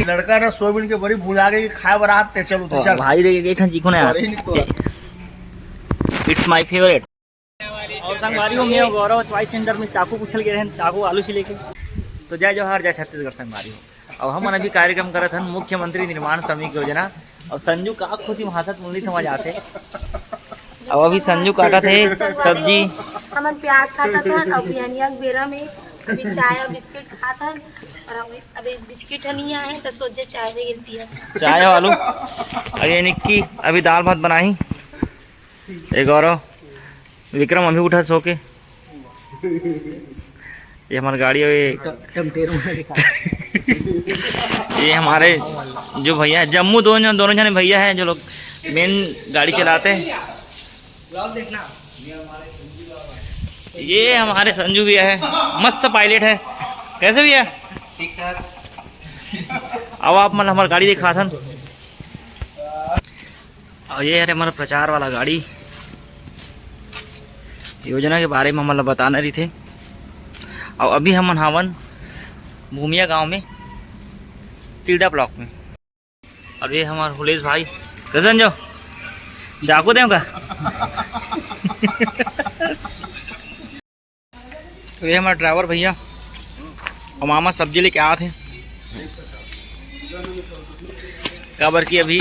लड़का ना सोयाबीन के बड़ी भूल आ गई खाए बरात ते चलो तो चल भाई रे ठन चीको ना इट्स माय फेवरेट। और संगवारी हो मैं गौरव चॉइस सेंटर में चाकू पूछल गए हैं, चाकू आलू से लेके। तो जय जवाहर जय छत्तीसगढ़ संगवारी हो। अब हम अभी कार्यक्रम करत हन मुख्यमंत्री निर्माण श्रमिक योजना। और संजू का खुशी महासत मुंडी समझ आते। अब अभी संजू काटा थे सब्जी, हमन प्याज खाता था और बिहानिया के बेरा में अभी चाय और बिस्किट खाता और अभी बिस्किट नहीं आए तो सोचे चाय दे गिर पिया चाय और आलू। और ये निक्की अभी दाल भात बनाई। एक गौरव विक्रम अभी उठा सो के। ये हमारी गाड़ी है। ये हमारे जो भैया है जम्मू दोनों जने भैया हैं जो लोग मेन गाड़ी चलाते हैं। ये हमारे संजू भैया है, मस्त पायलट है। कैसे भैया? ठीक ठाक। अब आप मतलब हमारी गाड़ी दिखा था। और ये है हमारा प्रचार वाला गाड़ी, योजना के बारे में हम मतलब बताना रही थे। और अभी हम हावन भूमिया गांव में तिल्दा ब्लॉक में। और ये हमारे हुलेश भाई कजन जो चाकू दें का। तो ये हमारा ड्राइवर भैया और मामा सब्जी लेके आए थे। काबर की अभी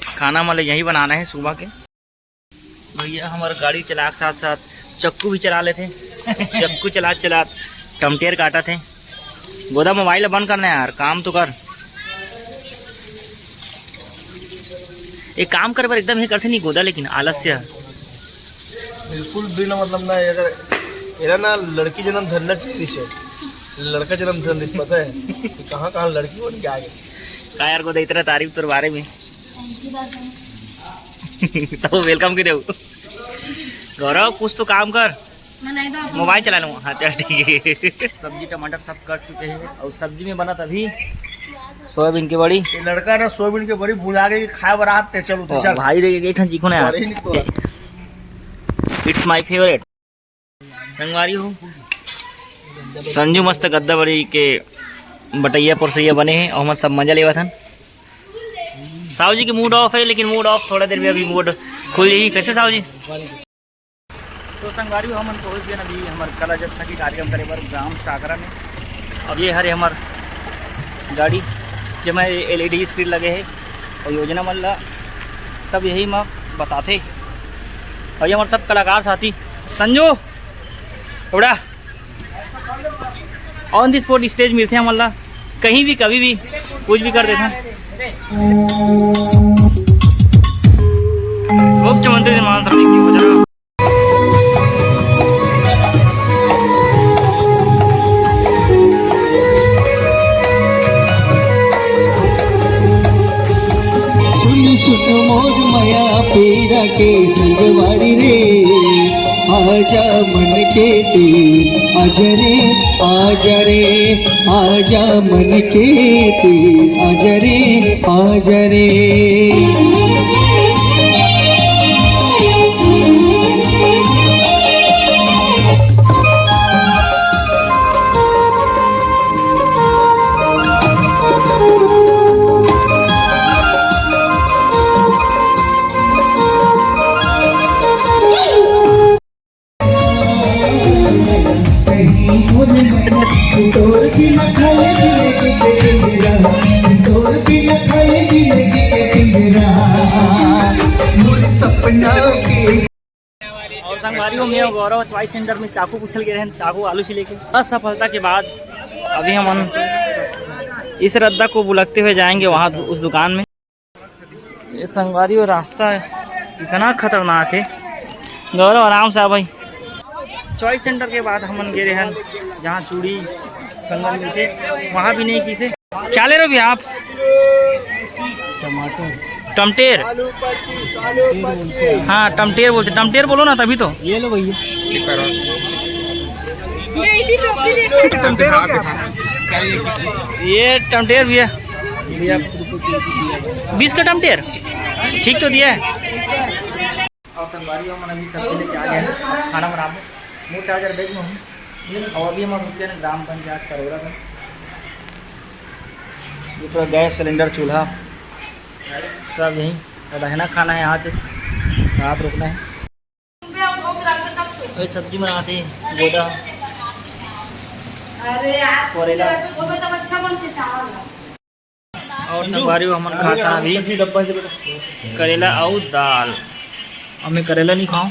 खाना मतलब यही बनाना है सुबह के। भैया हमारा गाड़ी चला के साथ साथ चक्कू भी चला लेते। चक्कू चला टमटेर काटा थे। गोदा मोबाइल बंद करना है यार, काम तो कर। एक काम कर पर एकदम ही करते नहीं गोदा, लेकिन आलस्य बिल्कुल भी ना मतलब ना एरा ना लड़की जन्म धरना चाहिए, लड़का जन्म धरना पता है कि कहाँ लड़की बन के आ गई का यार गोदा इतना तारीफ तोर बारे में। तो वेलकम की दे गौरव, कुछ तो काम कर, मोबाइल चला लूँ। हाँ चल ठीक है। सब्जी टमाटर सब कट चुके हैं और सब्जी में बना तभी सोयाबीन की बड़ी। लड़का ना सोयाबीन के बड़ी भूल आ गई खाए बरात ते चलो तो चल भाई रे ठन चीको ना इट्स माय फेवरेट। संगवारी हो संजू मस्त गद्दा बड़ी के बटैया पुरसैया बने हैं और हम सब मजा लेवा था। साहू जी की मूड ऑफ है, लेकिन मूड ऑफ थोड़ा देर में अभी मूड खुल ही। कैसे साहू जी? तो संगवारी हो हम पहुँच गए अभी हमारे कला जत्था की कार्यक्रम करे पर ग्राम सागरा में। अब ये हरे हमार गाड़ी जब LED स्क्रीन लगे है और योजना मल्ला सब यही मैं बताते। और ये हमारे सब कलाकार साथी संजू थोड़ा ऑन दी स्पॉट स्टेज मिलते हैं मल्ला, कहीं भी कभी भी कुछ भी कर देते हैं। मुख्यमंत्री निर्माण श्रमिक योजना सुन मोर माया पेरा के संगवारी रे। आजा मन के तीर आजा रे आजा रे आजा मन के तीर आजा रे आजा रे। और संगवारी हो मैं गौरव चॉइस सेंटर में चाकू पूछल गए हैं, चाकू आलू से लेके। असफलता के बाद अभी हम इस रद्दा को बुलकते हुए जाएंगे वहाँ उस दुकान में। ये संगवारी हो रास्ता इतना खतरनाक है। गौरव आराम से भाई। चॉइस सेंटर के बाद हम गए हैं जहाँ चूड़ी कंगन मिलते, वहाँ भी नहीं किसे। क्या ले रहे हो भी आप? टमटेर। हाँ टमटेर बोलते, टमटेर बोलो ना तभी तो। ये लो भैया टमटेर हो क्या? ये टमटेर भैया 20 का टमाटर ठीक तो दिया है। और संगवारी हम अभी सब्जी लेके आ गए हैं, खाना बना दो मुँह चार्जर बैग में हूँ। और अभी हम रुके ना ग्राम पंचायत सरोरा में। ये पूरा गैस सिलेंडर चूल्हा सब यहीं रहना खाना है, यहाँ से रात रुकना है। वही सब्जी बनाते हैं गोदा करेला और संगवारी हमन खाता अभी करेला और दाल। अब मैं करेला नहीं खाऊं।